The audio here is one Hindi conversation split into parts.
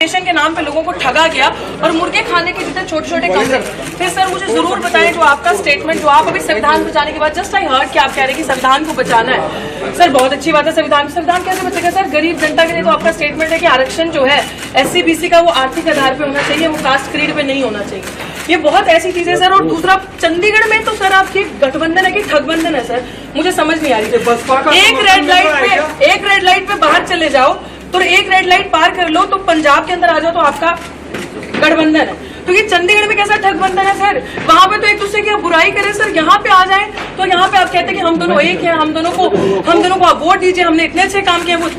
स्टेशन के नाम पे लोगों को ठगा गया और मुर्गे खाने के जितने छोटे छोटे कमरे। फिर सर मुझे जरूर बताएं जो आपका स्टेटमेंट जो आप अभी संविधान बचाने के बाद जस्ट आई हर्ड कि आप कह रहे हैं कि संविधान को बचाना है। सर बहुत अच्छी बात है, संविधान कैसे बचेगा सर? गरीब जनता के लिए तो आपका स्टेटमेंट है कि आरक्षण जो है SC BC का वो आर्थिक आधार पे होना चाहिए, वो कास्ट क्रीड पे नहीं होना चाहिए। ये बहुत ऐसी चीजें सर। और दूसरा चंडीगढ़ में तो सर आपकी गठबंधन है कि ठगबंधन है सर, मुझे समझ नहीं आ रही। एक रेड लाइट पे बाहर चले जाओ तो एक रेड लाइट पार कर लो तो पंजाब के अंदर आ जाओ तो आपका गठबंधन है। तो ये चंडीगढ़ में कैसा ठगबंधन है सर? वहां पे तो एक दूसरे की आप बुराई करें सर, यहाँ पे आ जाए तो यहाँ पे आप कहते हैं कि हम दोनों एक हैं, हम दोनों को आप वोट दीजिए, हमने इतने अच्छे काम किए। वो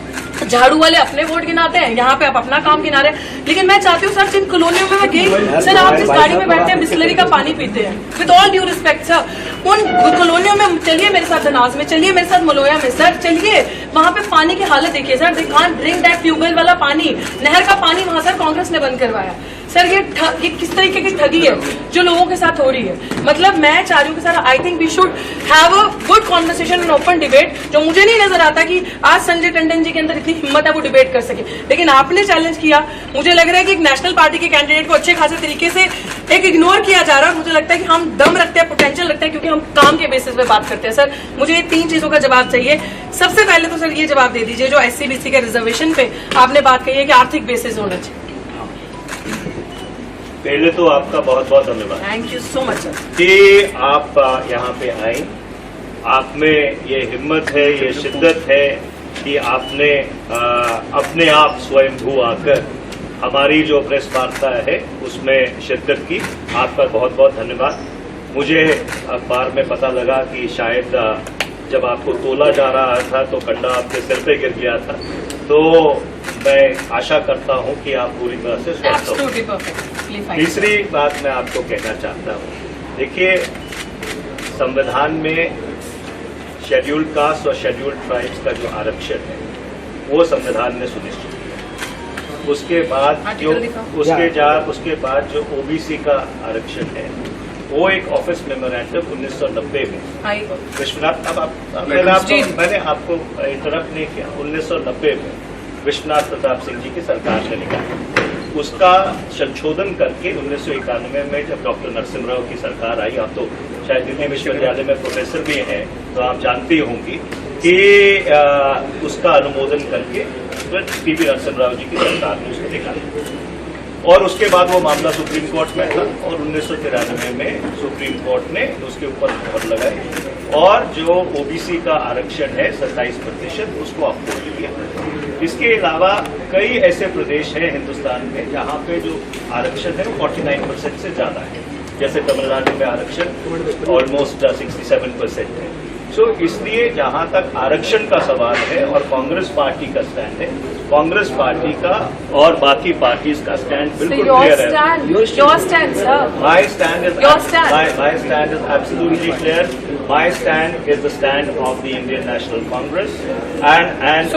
झाड़ू वाले अपने वोट गिनाते हैं, यहाँ पे आप अपना काम गिना रहे हैं। लेकिन मैं चाहती हूँ सर, जिन कॉलोनियों में मैं गई सर, आप जिस गाड़ी में बैठते हैं बिस्लरी का पानी पीते हैं, with all due respect sir, उन कॉलोनियों में चलिए मेरे साथ धनास में, चलिए मेरे साथ मलोया में सर, चलिए वहां पे पानी की हालत देखिए sir. They can't drink that tubewell वाला पानी, नहर का पानी वहां सर कांग्रेस ने बंद करवाया। सर ये किस तरीके की ठगी है जो लोगों के साथ हो रही है? मतलब मैं चाह रही हूँ कि sir I think we should have a good conversation and open debate. जो मुझे नहीं नजर आता कि आज संजय टंडन जी के अंदर इतनी हिम्मत है वो डिबेट कर सके, लेकिन आपने चैलेंज किया। मुझे लग रहा है कि एक नेशनल पार्टी के कैंडिडेट को अच्छे खासे तरीके से एक इग्नोर किया जा रहा है। मुझे लगता है कि हम दम रखते हैं, पोटेंशियल रखते हैं, क्योंकि हम काम के बेसिस पे बात करते हैं। सर मुझे ये 3 चीजों का जवाब चाहिए। सबसे पहले तो सर ये जवाब दे दीजिए, जो SC BC के रिजर्वेशन पे आपने बात कही है कि आर्थिक बेसिस होना चाहिए। पहले तो आपका बहुत बहुत धन्यवाद, thank you so much sir, कि आप यहाँ पे आए। आप में ये हिम्मत है, ये शिद्दत है कि आपने अपने आप स्वयंभू आकर हमारी जो प्रेस वार्ता है उसमें शिरकत की। आपका बहुत बहुत धन्यवाद। मुझे अखबार में पता लगा कि शायद जब आपको तोला जा रहा था तो कंडा आपके सिर पे गिर गया था, तो मैं आशा करता हूं कि आप पूरी तरह से स्वस्थ हो। तीसरी बात मैं आपको कहना चाहता हूं, देखिए संविधान में शेड्यूल्ड कास्ट और शेड्यूल्ड ट्राइब्स का जो आरक्षण है वो संविधान ने सुनिश्चित किया। उसके बाद जो OBC का आरक्षण है वो एक ऑफिस मेमोरेंडम 1990 में विश्वनाथ, मैंने आपको इंटरप्ट नहीं किया, 1990 में विश्वनाथ प्रताप सिंह जी की सरकार ने निकाला। उसका संशोधन करके 1991 में जब डॉक्टर नरसिम्हा की सरकार आई, आप तो शायद दिल्ली विश्वविद्यालय में प्रोफेसर भी हैं तो आप जानती होंगी कि उसका अनुमोदन करके TP नरसिम्हा जी की सरकार ने उसको निकाला। और उसके बाद वो मामला सुप्रीम कोर्ट में था और 1993 में सुप्रीम कोर्ट ने उसके ऊपर मोहर लगाई और जो OBC का आरक्षण है 27% उसको अप्रूव किया। इसके अलावा कई ऐसे प्रदेश हैं हिंदुस्तान में जहां पे जो आरक्षण है वो 49% से ज्यादा है। जैसे तमिलनाडु में आरक्षण ऑलमोस्ट 67% है। सो इसलिए जहां तक आरक्षण का सवाल है और कांग्रेस पार्टी का स्टैंड है, कांग्रेस पार्टी का और बाकी पार्टीज का स्टैंड बिल्कुल क्लियर है। My stand is absolutely clear. My stand is the stand of the Indian national Congress and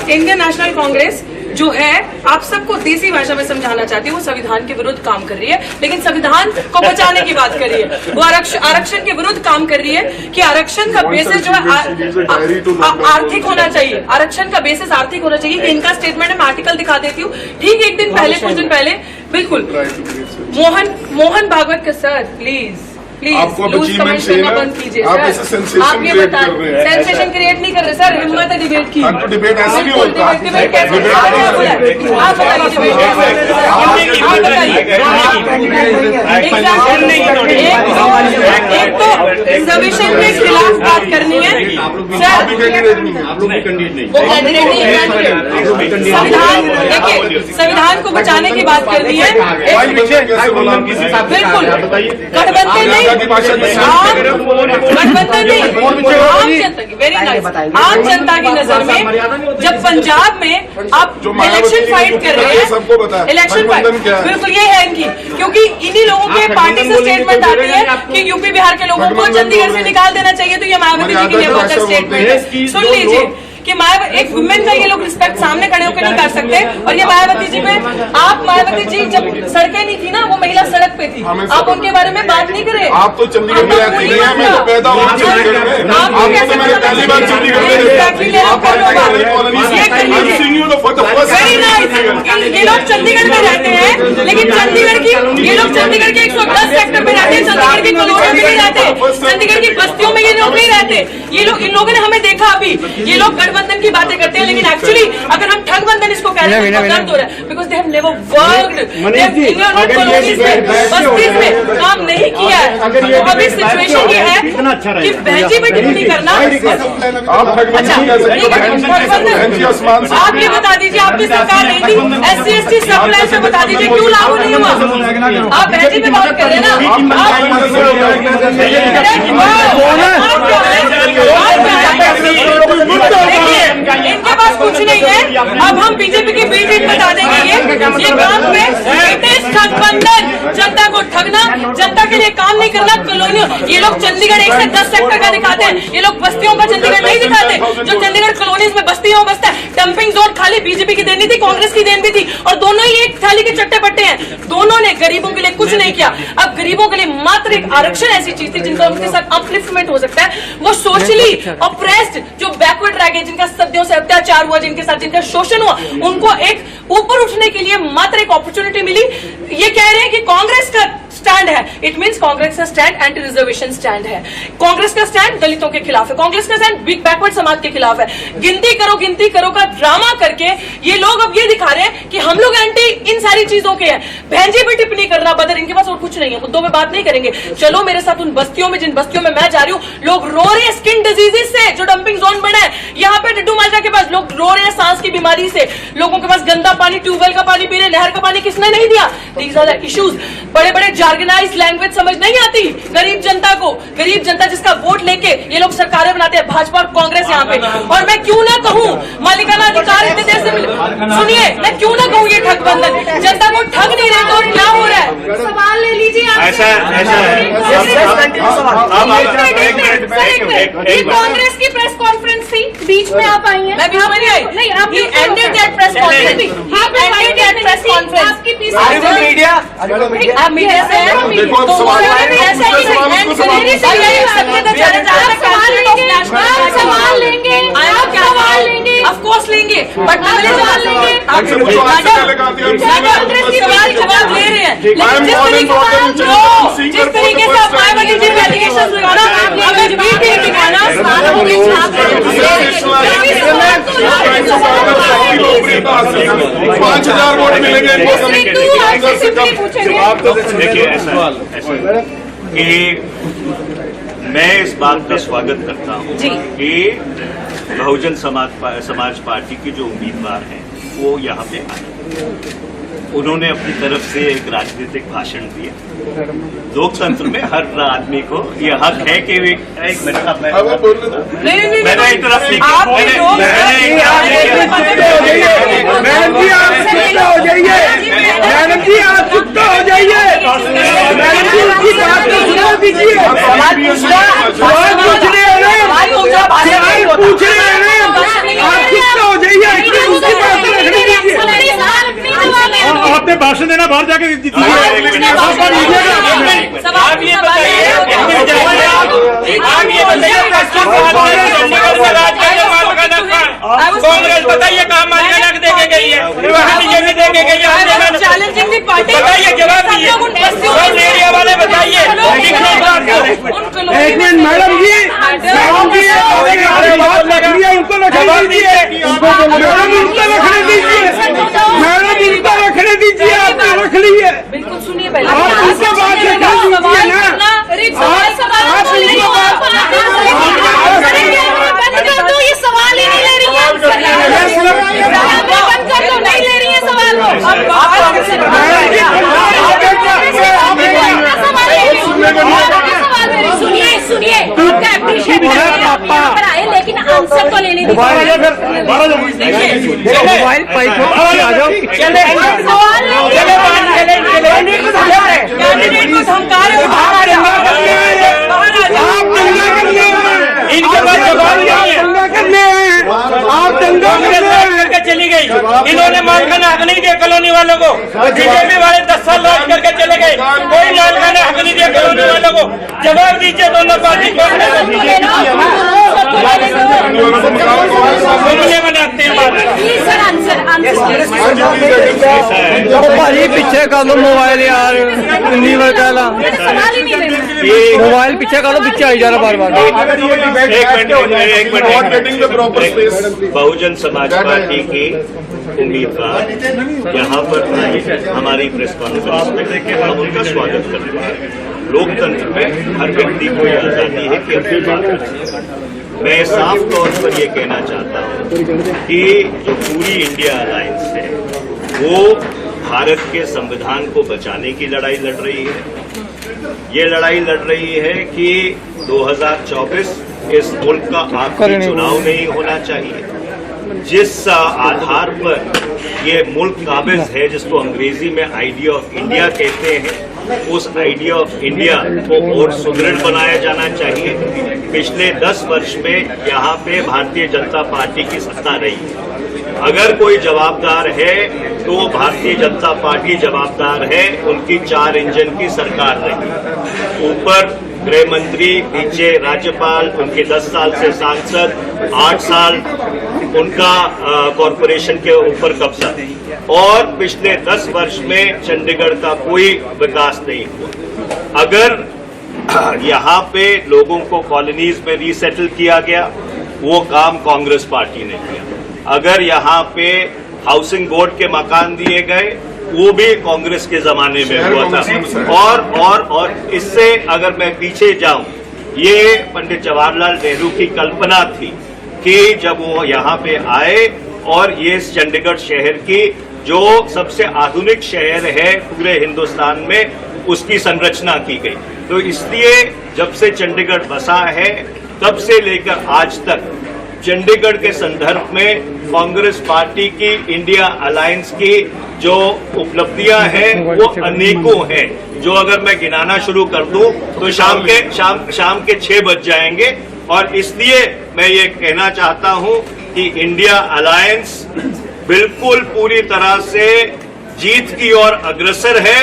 Indian national Congress जो है, आप सबको देसी भाषा में समझाना चाहती है, वो संविधान के विरुद्ध काम कर रही है, लेकिन संविधान को बचाने की बात कर रही है। वो आरक्षण के विरुद्ध काम कर रही है कि आरक्षण का बेसिस जो है आर्थिक होना चाहिए। आरक्षण का बेसिस आर्थिक होना चाहिए। इनका स्टेटमेंट है, मैं आर्टिकल दिखा देती हूँ। ठीक एक दिन पहले, कुछ दिन पहले, बिल्कुल मोहन भागवत का सर प्लीज लूज कमेंट करना बंद कीजिए सर। आप ये बताएं, सेंसेशन क्रिएट नहीं कर रहे सर, हिम्मत है डिबेट की। डिबेट ऐसे नहीं होता। डिबेट कैसे? आप बताइए डिबेट एक तो रिजर्वेशन के खिलाफ बात करनी है सर, वो कैंडिडेट नहीं। देखिए संविधान को बचाने की बात करनी है, बिल्कुल गठबंधन नहीं, गठबंधन नहीं, आम जनता की, वेरी नाइस, आम जनता की नजर में जब पंजाब में आप इलेक्शन फाइट कर रहे हैं, इलेक्शन फाइट बिल्कुल ये है इनकी, क्योंकि इन्हीं लोगों के पार्टी से स्टेटमेंट आती है कि यूपी बिहार के लोगों को चंडीगढ़ से निकाल देना चाहिए। तो ये मायावती जी के लिए बहुत स्टेटमेंट है, सुन लीजिए कि एक वुमेन का ये लोग रिस्पेक्ट सामने खड़े होकर नहीं कर सकते। और ये मायावती जी में, आप मायावती जी जब सड़कें नहीं थी ना, वो महिला महिला सड़क पे थी, आप उनके बारे में बात नहीं करें। आप तो चंडीगढ़ में रहती नहीं है, मैं तो पैदा हुआ चंडीगढ़ में। आपको तो मैंने पहली बार चंडीगढ़ में ये लोग चंडीगढ़ में रहते हैं, लेकिन चंडीगढ़ की ये लोग चंडीगढ़ के 110 सेक्टर में रहते हैं, चंडीगढ़ की कॉलोनी में नहीं रहते, चंडीगढ़ की बस्तियों में ये लोग नहीं रहते। ये लोग, इन लोगों ने हमें देखा अभी, ये लोग गठबंधन की बातें करते हैं, लेकिन एक्चुअली अगर हम ठगबंधन इसको कह रहे हैं तो दर्द हो रहा है, because they have never worked colonies में, बस्तीज में काम नहीं किया है। तो अभी सिचुएशन ये है कि बहन जी पे टिप्पणी करना। अच्छा, आप ये बता दीजिए, आपकी सरकार नहीं थी, SC/ST सब प्लान पे बता दीजिए क्यों लागू नहीं हुआ? आप बहन जी पे बात कर रहे हैं ना, इनके पास कुछ नहीं है। अब हम बीजेपी की बी टीम बता देंगे ये काम पे ठगबंधन, जनता को ठगना, जनता के लिए काम नहीं करना, कॉलोनियों। ये लोग चंडीगढ़ 1 से 10 सेक्टर का दिखाते हैं, ये लोग बस्तियों का चंडीगढ़ नहीं दिखाते। जो चंडीगढ़ कॉलोनीज में बस्तियों में बसता है, डंपिंग जोन खाली बीजेपी की देनी थी, कांग्रेस की देन भी थी, और दोनों ही एक थाली के चट्टे पट्टे हैं। दोनों ने गरीबों के लिए कुछ नहीं किया। अब गरीबों के लिए मात्र एक आरक्षण ऐसी चीज थी जिनका उनके साथ अपलिफ्टमेंट हो सकता है। वो सोशली ऑप्रेस्ड, जो बैकवर्ड रह गए, जिनका सदियों से अत्याचार हुआ, जिनके साथ जिनका शोषण हुआ, उनको एक ऊपर उठने के लिए मात्र एक अपॉर्चुनिटी मिली। ये कह रहे हैं कि कांग्रेस का स्टैंड है, इट मींस कांग्रेस का स्टैंड एंटी रिजर्वेशन स्टैंड है, कांग्रेस का स्टैंड दलितों के खिलाफ है, कांग्रेस का स्टैंड बैकवर्ड समाज के खिलाफ है। गिनती करो का ड्रामा करके ये लोग अब ये दिखा रहे हैं कि हम लोग एंटी इन सारी चीजों के हैं। बहन जी पे टिप्पणी करना बदर, इनके पास और कुछ नहीं है, मुद्दों पे बात नहीं करेंगे। चलो मेरे साथ उन बस्तियों में, जिन बस्तियों में मैं जा रही हूँ, लोग रो रहे हैं स्किन डिजीजेस से, जो डंपिंग जोन बना है यहाँ पे डड्डू माजरा के पास, लोग रो रहे हैं सांस की बीमारी से, लोगों के पास गंदा पानी, ट्यूबवेल का पानी पी रहे, नहर का पानी किसने नहीं दिया। These are the issues. बड़े बड़े जार्गनाइज्ड लैंग्वेज समझ नहीं आती गरीब जनता को, गरीब जनता जिसका वोट लेके ये लोग सरकारें बनाते हैं, भाजपा और कांग्रेस यहाँ पे। और मैं क्यों ना कहूँ मालिकाना अधिकार इतने देर से सुनिए, मैं क्यों ना कहूँ ये ठगबंधन, जनता को ठग नहीं रहे तो और क्या हो रहा है? सवाल ले लीजिए आप। ऐसा है ये कांग्रेस की प्रेस कॉन्फ्रेंस थी, बीच में आप आई हैं। मैं बीच में नहीं आई, नहीं आप एंडेड दैट प्रेस कॉन्फ्रेंस थी, एंडेड दैट प्रेस कॉन्फ्रेंस। आपकी पीस मीडिया, आप मीडिया से हैं तो ऐसा ही सवाल लेंगे, आप सवाल लेंगे, ऑफ कोर्स लेंगे, बट पहले सवाल लेंगे। आप जवाब ले रहे हैं, लेकिन जिस तरीके से आप मायावती जी पे एलिगेशन लगाना, हमें बी टीम दिखाना, 5000 वोट मिलेंगे। देखिए ऐसा कि मैं इस बात का स्वागत करता हूँ कि बहुजन समाज पार्टी के जो उम्मीदवार हैं वो यहाँ पे आए, उन्होंने अपनी तरफ से एक राजनीतिक भाषण दिया। लोकतंत्र में हर आदमी को ये हक है कि एक मिनट आप मैंने इंटरप्ट नहीं किया। मैडम जी आप चुप हो जाइए, मैडम जी आप चुप हो जाइए, मैडम जी उसकी बात को सुना दीजिए। सवाल पूछ रहे हैं, सवाल पूछ रहे हैं, आप चुप हो जाइए, उसकी बात रखने दीजिए। आपने भाषण देना बाहर जाके कांग्रेस बताइए कहाँ मालिकाना देके गई है, बीजेपी देके गई है, चैलेंजिंग पार्टी बताइए, जवाब दीजिए, एरिया वाले बताइए। एक मिनट मैडम जी, बात रख लिया, उनको रखने दीजिए, मैडम उनको रखने दीजिए, मैडम उनको रखने दीजिए, आपने रख ली है। बिल्कुल सुनिए पहले, आप उनसे बात रखने दीजिए ना, तो ये सवाल ही नहीं ले रही है, बंद कर दो, नहीं ले रही है सवाल सुनिए सुनिए, आपका एप्रिशिएट आए, लेकिन आंसर तो लेने दीजिए। मोबाइल आ जाओ, कैंडिडेट को धमका रहे हो, इनके पास जवाब नहीं है, आप दंगा करके चली गई। इन्होंने मालिकाना हक नहीं दिया कॉलोनी वालों को, बीजेपी वाले 10 साल लॉन्च करके चले गए। कोई लालखाने हक नहीं दिया कॉलोनी वालों को। जवाब दीजिए दोनों पार्टी को। बनाते हैं भाजी पीछे कर लो मोबाइल यार, उन्नी बार कहला मोबाइल पीछे कर लो, पीछे आई जा रहा बार बार। एक मिनट। बहुजन समाज पार्टी की उम्मीदवार यहाँ पर आए हमारी प्रेस कॉन्फ्रेंस में, हम उनका स्वागत करते हैं। लोकतंत्र में हर व्यक्ति को यह आजादी है कि अपनी बात रखे। मैं साफ तौर पर यह कहना चाहता हूं कि जो पूरी इंडिया अलायंस है वो भारत के संविधान को बचाने की लड़ाई लड़ रही है। ये लड़ाई लड़ रही है कि 2024 इस मुल्क का आखिरी चुनाव नहीं होना चाहिए। जिस आधार पर ये मुल्क काबिज है, जिसको अंग्रेजी में आइडिया ऑफ इंडिया कहते हैं, उस आइडिया ऑफ इंडिया को और सुदृढ़ बनाया जाना चाहिए। पिछले 10 वर्ष में यहाँ पे भारतीय जनता पार्टी की सत्ता रही है। अगर कोई जवाबदार है तो भारतीय जनता पार्टी जवाबदार है। उनकी 4 इंजन की सरकार रही, ऊपर गृह मंत्री, नीचे राज्यपाल, उनके 10 साल से सांसद, 8 साल उनका कॉरपोरेशन के ऊपर कब्जा, और पिछले 10 वर्ष में चंडीगढ़ का कोई विकास नहीं हुआ। अगर यहाँ पे लोगों को कॉलोनीज में रीसेटल किया गया, वो काम कांग्रेस पार्टी ने किया। अगर यहाँ पे हाउसिंग बोर्ड के मकान दिए गए, वो भी कांग्रेस के जमाने में हुआ था। और इससे अगर मैं पीछे जाऊं, ये पंडित जवाहरलाल नेहरू की कल्पना थी कि जब वो यहाँ पे आए और ये चंडीगढ़ शहर की जो सबसे आधुनिक शहर है पूरे हिंदुस्तान में, उसकी संरचना की गई। तो इसलिए जब से चंडीगढ़ बसा है तब से लेकर आज तक चंडीगढ़ के संदर्भ में कांग्रेस पार्टी की, इंडिया अलायंस की जो उपलब्धियां हैं वो अनेकों हैं, जो अगर मैं गिनाना शुरू कर दूं तो शाम के 6 बज जाएंगे। और इसलिए मैं ये कहना चाहता हूं कि इंडिया अलायंस बिल्कुल पूरी तरह से जीत की ओर अग्रसर है।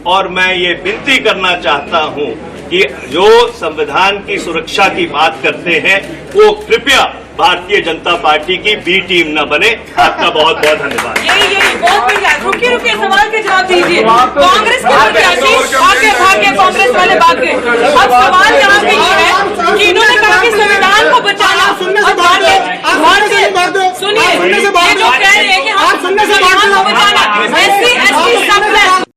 और मैं ये विनती करना चाहता हूं कि जो संविधान की सुरक्षा की बात करते हैं वो कृपया भारतीय जनता पार्टी की बी टीम न बने। आपका बहुत बहुत धन्यवाद। यही बहुत बढ़िया। रुकिए सवाल के जवाब दीजिए। कांग्रेस के भाग्य कांग्रेस वाले भाग गए।